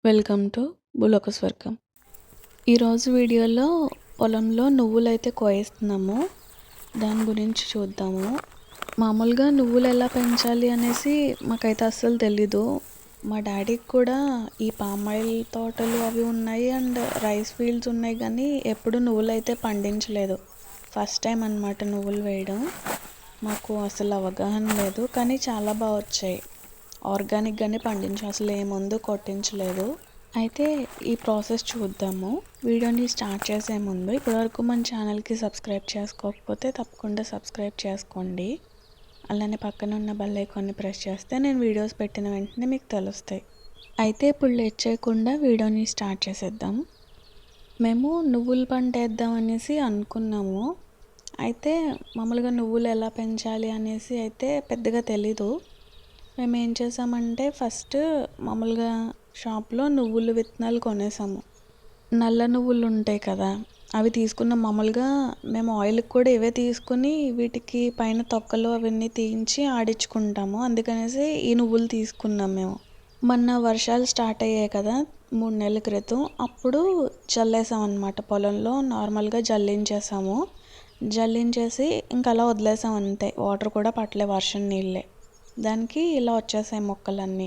Welcome to భూలోక స్వర్గం. ఈరోజు వీడియోలో పొలంలో నువ్వులైతే కోయిస్తున్నాము. దాని గురించి చూద్దాము. మామూలుగా నువ్వులు ఎలా పెంచాలి అనేసి మాకైతే అస్సలు తెలీదు. మా డాడీకి కూడా ఈ పామాయిల్ తోటలు అవి ఉన్నాయి అండ్ రైస్ ఫీల్డ్స్ ఉన్నాయి, కానీ ఎప్పుడు నువ్వులైతే పండించలేదు. ఫస్ట్ టైం అన్నమాట నువ్వులు వేయడం. మాకు అసలు అవగాహన లేదు, కానీ చాలా బాగా వచ్చాయి. ఆర్గానిక్గానే పండించాం, అసలు ఏ మందు కొట్టించలేదు. అయితే ఈ ప్రాసెస్ చూద్దాము. వీడియోని స్టార్ట్ చేసే ముందు ఇప్పటివరకు మన ఛానల్కి సబ్స్క్రైబ్ చేసుకోకపోతే తప్పకుండా సబ్స్క్రైబ్ చేసుకోండి. అలానే పక్కన ఉన్న బెల్ ఐకాన్ని ప్రెస్ చేస్తే నేను వీడియోస్ పెట్టిన వెంటనే మీకు తెలుస్తాయి. అయితే ఇప్పుడు లేట్ చేయకుండా వీడియోని స్టార్ట్ చేసేద్దాం. మేము నువ్వుల పంట వేద్దాం అనేసి అనుకున్నాము. అయితే మామూలుగా నువ్వులు ఎలా పెంచాలి అనేసి అయితే పెద్దగా తెలీదు. మేము ఏం చేసామంటే ఫస్ట్ మామూలుగా షాప్లో నువ్వులు విత్తనాలు కొనేసాము. నల్ల నువ్వులు ఉంటాయి కదా, అవి తీసుకున్నాం. మామూలుగా మేము ఆయిల్కి కూడా ఇవే తీసుకుని వీటికి పైన తొక్కలు అవన్నీ తీయించి ఆడించుకుంటాము. అందుకనేసి ఈ నువ్వులు తీసుకున్నాం మేము. మొన్న వర్షాలు స్టార్ట్ అయ్యాయి కదా 3 నెలల క్రితం, అప్పుడు చల్లేసాం అన్నమాట. పొలంలో నార్మల్గా జల్లించేసాము. జల్లించేసి ఇంకా అలా వదిలేసాం అంతే. వాటర్ కూడా పట్టలే, వర్షం నీళ్ళే. దానికి ఇలా వచ్చేసాయి మొక్కలన్నీ.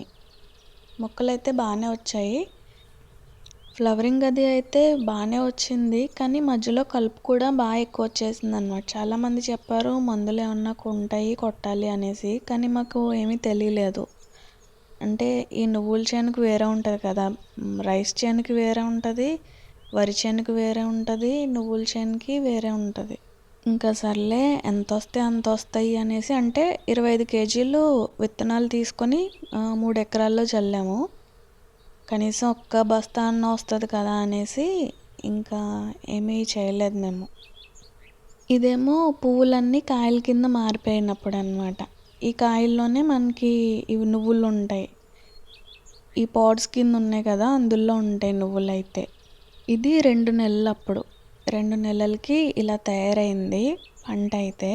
మొక్కలైతే బాగానే వచ్చాయి. ఫ్లవరింగ్ అది అయితే బాగానే వచ్చింది, కానీ మధ్యలో కలుపు కూడా బాగా ఎక్కువ వచ్చేసింది అనమాట. చాలామంది చెప్పారు మందులు ఏమన్నా ఉంటాయి కొట్టాలి అనేసి, కానీ మాకు ఏమీ తెలియలేదు. అంటే ఈ నువ్వుల చేనుకు వేరే ఉంటుంది కదా, రైస్ చేనుకి వేరే ఉంటుంది, వరి చేనుకి వేరే ఉంటుంది, నువ్వుల చేనుకి వేరే ఉంటుంది. ఇంకా సర్లే ఎంత వస్తే అంత వస్తాయి అనేసి, అంటే 25 కేజీలు విత్తనాలు తీసుకొని 3 ఎకరాల్లో చల్లాము. కనీసం ఒక్క బస్తా అన్న వస్తుంది కదా అనేసి ఇంకా ఏమీ చేయలేదు మేము. ఇదేమో పువ్వులన్నీ కాయల కింద మారిపోయినప్పుడు అన్నమాట. ఈ కాయల్లోనే మనకి ఇవి నువ్వులు ఉంటాయి. ఈ పాడ్స్ కింద ఉన్నాయి కదా, అందులో ఉంటాయి నువ్వులు అయితే. ఇది 2 నెలలు అప్పుడు. 2 నెలలకి ఇలా తయారైంది పంట అయితే.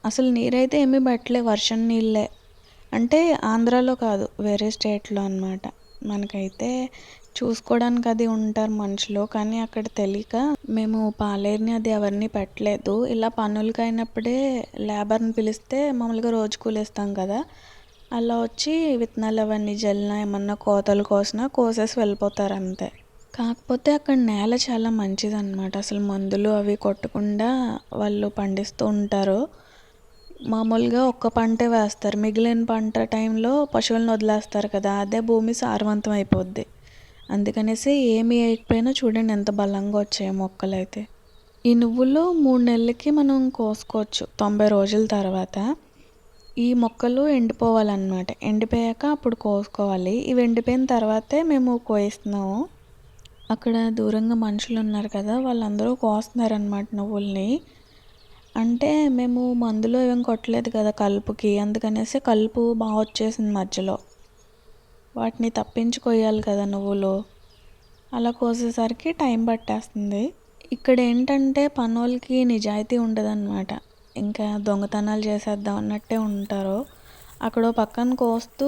అసలు నీరైతే ఏమీ పట్టలే, వర్షం నీళ్ళే. అంటే ఆంధ్రాలో కాదు, వేరే స్టేట్లో అన్నమాట. మనకైతే చూసుకోవడానికి అది ఉంటారు మనుషులు, కానీ అక్కడ తెలియక మేము పాలేరుని అది ఎవరిని పెట్టలేదు. ఇలా పనులకి అయినప్పుడే లేబర్ని పిలిస్తే మామూలుగా రోజు కూలిస్తాం కదా, అలా వచ్చి విత్తనాలు అవన్నీ జల్లినా ఏమన్నా కోతలు కోసినా కోసేసి వెళ్ళిపోతారు అంతే. కాకపోతే అక్కడ నేల చాలా మంచిదన్నమాట. అసలు మందులు అవి కొట్టకుండా వాళ్ళు పండిస్తూ ఉంటారు. మామూలుగా ఒక్క పంటే వేస్తారు, మిగిలిన పంట టైంలో పశువులను వదిలేస్తారు కదా, అదే భూమి సారవంతం అయిపోద్ది. అందుకనేసి ఏమి వేయకపోయినా చూడండి ఎంత బలంగా వచ్చాయో మొక్కలైతే. ఈ నువ్వులు 3 నెలలకి మనం కోసుకోవచ్చు, 90 రోజుల తర్వాత. ఈ మొక్కలు ఎండిపోవాలన్నమాట. ఎండిపోయాక అప్పుడు కోసుకోవాలి. ఇవి ఎండిపోయిన తర్వాతే మేము కోయిస్తున్నాము. అక్కడ దూరంగా మనుషులు ఉన్నారు కదా, వాళ్ళందరూ కోస్తున్నారనమాట నువ్వుల్ని. అంటే మేము మందులు ఏం కొట్టలేదు కదా కలుపుకి, అందుకనేసి కలుపు బాగా వచ్చేసింది మధ్యలో. వాటిని తప్పించి కొయ్యాలి కదా నువ్వులు, అలా కోసేసరికి టైం పట్టేస్తుంది. ఇక్కడ ఏంటంటే పనోళ్ళకి నిజాయితీ ఉండదన్నమాట. ఇంకా దొంగతనాలు చేసేద్దాం అన్నట్టే ఉంటారు. అక్కడ పక్కన కోస్తూ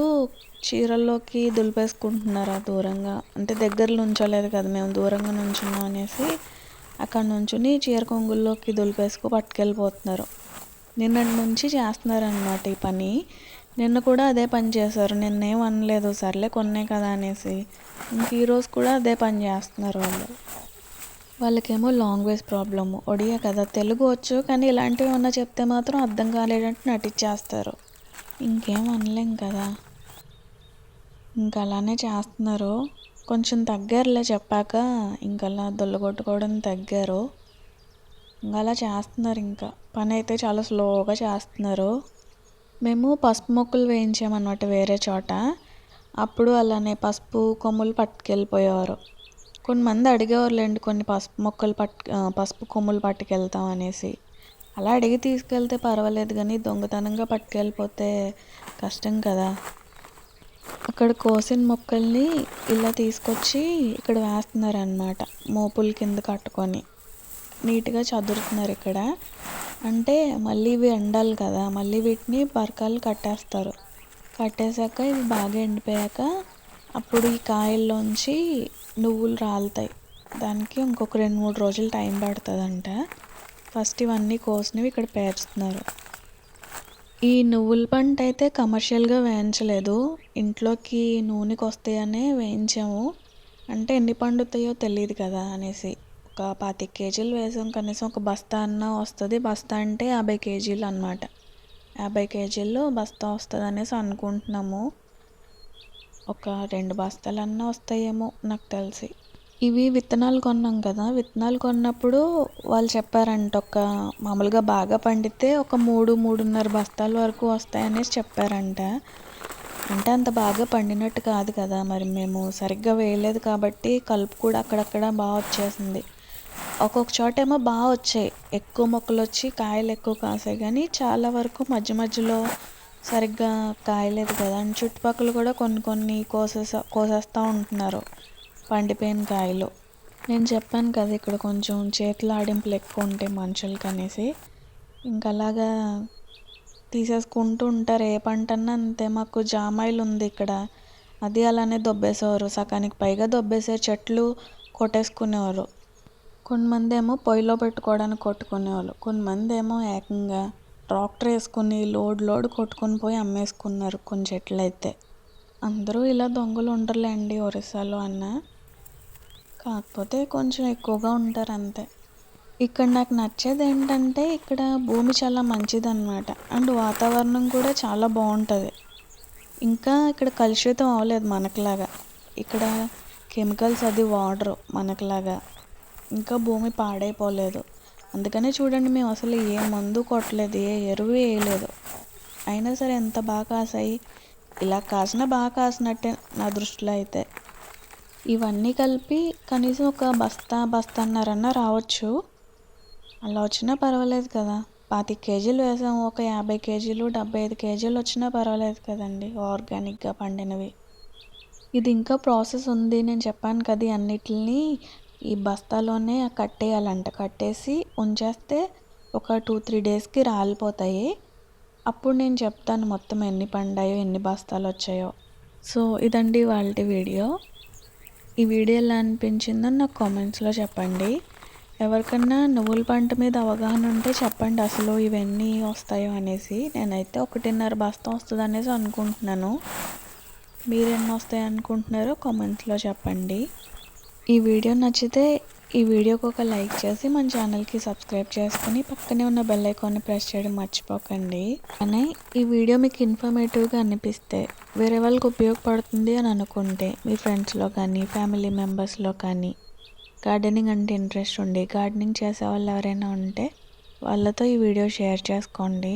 చీరల్లోకి దులిపేసుకుంటున్నారు ఆ దూరంగా. అంటే దగ్గరలో ఉంచలేదు కదా మేము, దూరంగా నుంచున్నాం అనేసి అక్కడ నుంచుని చీర కొంగుల్లోకి దులిపేసుకు పట్టుకెళ్ళిపోతున్నారు. నిన్నటి నుంచి చేస్తున్నారనమాట ఈ పని. నిన్న కూడా అదే పని చేశారు. నిన్నేం అనలేదు, సర్లే కొన్నే కదా అనేసి. ఇంక ఈరోజు కూడా అదే పని చేస్తున్నారు వాళ్ళు. వాళ్ళకేమో లాంగ్వేజ్ ప్రాబ్లము, ఒడియా కదా, తెలుగు వచ్చు, కానీ ఇలాంటివి ఏమన్నా చెప్తే మాత్రం అర్థం కాలేదంటే నటించేస్తారు. ఇంకేం అనలేం కదా, ఇంకా అలానే చేస్తున్నారు. కొంచెం తగ్గారులే చెప్పాక, ఇంకలా దొల్లగొట్టుకోవడం తగ్గారు. ఇంకా అలా చేస్తున్నారు. ఇంకా పని అయితే చాలా స్లోగా చేస్తున్నారు. మేము పసుపు మొక్కలు వేయించామన్నమాట వేరే చోట. అప్పుడు అలానే పసుపు కొమ్ములు పట్టుకెళ్ళిపోయేవారు. కొంతమంది అడిగేవారులేండి, కొన్ని పసుపు కొమ్ములు పట్టుకెళ్తాం అనేసి. అలా అడిగి తీసుకెళ్తే పర్వాలేదు, కానీ దొంగతనంగా పట్టుకెళ్ళిపోతే కష్టం కదా. అక్కడ కోసిన మొక్కల్ని ఇలా తీసుకొచ్చి ఇక్కడ వేస్తున్నారనమాట, మోపుల కింద కట్టుకొని నీట్గా చదురుతున్నారు ఇక్కడ. అంటే మళ్ళీ ఇవి ఎండాలి కదా, మళ్ళీ వీటిని పరకాలు కట్టేస్తారు. కట్టేశాక ఇవి బాగా ఎండిపోయాక అప్పుడు ఈ కాయల్లోంచి నువ్వులు రాలుతాయి. దానికి ఇంకొక 2-3 రోజులు టైం పడుతుందంట. ఫస్ట్ ఇవన్నీ కోసినవి ఇక్కడ పేర్చుతున్నారు. ఈ నువ్వుల పంట అయితే కమర్షియల్గా వేయించలేదు, ఇంట్లోకి నూనెకి వస్తాయనే వేయించాము. అంటే ఎన్ని పండుతాయో తెలియదు కదా అనేసి ఒక 25 కేజీలు వేసాం. కనీసం ఒక బస్తా అన్న వస్తుంది. బస్తా అంటే 50 కేజీలు అన్నమాట. 50 కేజీలు బస్తా వస్తుంది అనేసి అనుకుంటున్నాము. ఒక 2 బస్తాలన్నా వస్తాయేమో నాకు తెలిసి. ఇవి విత్తనాలు కొన్నాం కదా, విత్తనాలు కొన్నప్పుడు వాళ్ళు చెప్పారంట ఒక మామూలుగా బాగా పండితే ఒక 3-3.5 బస్తాల వరకు వస్తాయనేసి చెప్పారంట. అంటే అంత బాగా పండినట్టు కాదు కదా, మరి మేము సరిగ్గా వేయలేదు కాబట్టి కలుపు కూడా అక్కడక్కడ బాగా వచ్చేసింది. ఒక్కొక్క చోట ఏమో బాగా వచ్చాయి, ఎక్కువ మొక్కలు వచ్చి కాయలు ఎక్కువ కాసాయి. కానీ చాలా వరకు మధ్య మధ్యలో సరిగ్గా కాయలేదు కదా. అండ్ చుట్టుపక్కల కూడా కొన్ని కోసేస్తూ ఉంటున్నారు పండిపోయిన కాయలు. నేను చెప్పాను కదా ఇక్కడ కొంచెం చేతుల ఆడింపులు ఎక్కువ ఉంటాయి మనుషులకి అనేసి. ఇంకా అలాగా తీసేసుకుంటూ ఉంటారు. ఏ పంట అన్నా అంతే. మాకు జామాయిలు ఉంది ఇక్కడ, అది అలానే దొబ్బేసేవారు, సగానికి పైగా దొబ్బేసారు. చెట్లు కొట్టేసుకునేవారు. కొంతమంది ఏమో పొయ్యిలో పెట్టుకోవడానికి కొట్టుకునేవాళ్ళు, కొంతమంది ఏమో ఏకంగా ట్రాక్టర్ వేసుకుని లోడ్ కొట్టుకొని పోయి అమ్మేసుకున్నారు కొన్ని చెట్లు అయితే. అందరూ ఇలా దొంగలు ఉండరులేండి ఒరిస్సాలో అన్న, కాకపోతే కొంచెం ఎక్కువగా ఉంటారు అంతే. ఇక్కడ నాకు నచ్చేది ఏంటంటే ఇక్కడ భూమి చాలా మంచిదన్నమాట. అండ్ వాతావరణం కూడా చాలా బాగుంటుంది. ఇంకా ఇక్కడ కలుషితం అవ్వలేదు మనకులాగా. ఇక్కడ కెమికల్స్ అది వాడరు మనకులాగా. ఇంకా భూమి పాడైపోలేదు. అందుకనే చూడండి, మేము అసలు ఏ మందు కొట్టలేదు, ఏ ఎరువు వేయలేదు. అయినా సరే ఎంత బాగా కాసాయి. ఇలా కాసినా బాగా కాసినట్టే నా దృష్టిలో అయితే. ఇవన్నీ కలిపి కనీసం ఒక బస్తాన్నరన్నా రావచ్చు. అలా వచ్చినా పర్వాలేదు కదా. 25 కేజీలు వేసాము, ఒక 50 కేజీలు 75 కేజీలు వచ్చినా పర్వాలేదు కదండి ఆర్గానిక్గా పండినవి. ఇది ఇంకా ప్రాసెస్ ఉంది. నేను చెప్పాను కదా అన్నిటిని ఈ బస్తాలోనే కట్టేయాలంట. కట్టేసి ఉంచేస్తే ఒక 2-3 డేస్కి రాలిపోతాయి. అప్పుడు నేను చెప్తాను మొత్తం ఎన్ని పండాయో, ఎన్ని బస్తాలు వచ్చాయో. సో ఇదండి వాళ్ళ వీడియో. ఈ వీడియో ఎలా అనిపించిందో నాకు కామెంట్స్లో చెప్పండి. ఎవరికన్నా నువ్వుల పంట మీద అవగాహన ఉంటే చెప్పండి అసలు ఇవన్నీ వస్తాయో అనేసి. నేనైతే 1.5 బస్తా వస్తుంది అనేసి అనుకుంటున్నాను. మీరు ఎన్ని వస్తాయి అనుకుంటున్నారో కామెంట్స్లో చెప్పండి. ఈ వీడియో నచ్చితే ఈ వీడియోకి ఒక లైక్ చేసి మన ఛానల్కి సబ్స్క్రైబ్ చేసుకుని పక్కనే ఉన్న బెల్ ఐకాన్ని ప్రెస్ చేయడం మర్చిపోకండి. కానీ ఈ వీడియో మీకు ఇన్ఫర్మేటివ్గా అనిపిస్తే, వేరే వాళ్ళకి ఉపయోగపడుతుంది అని అనుకుంటే మీ ఫ్రెండ్స్లో కానీ ఫ్యామిలీ మెంబర్స్లో కానీ గార్డెనింగ్ అంటే ఇంట్రెస్ట్ ఉండి గార్డెనింగ్ చేసే వాళ్ళు ఎవరైనా ఉంటే వాళ్ళతో ఈ వీడియో షేర్ చేసుకోండి.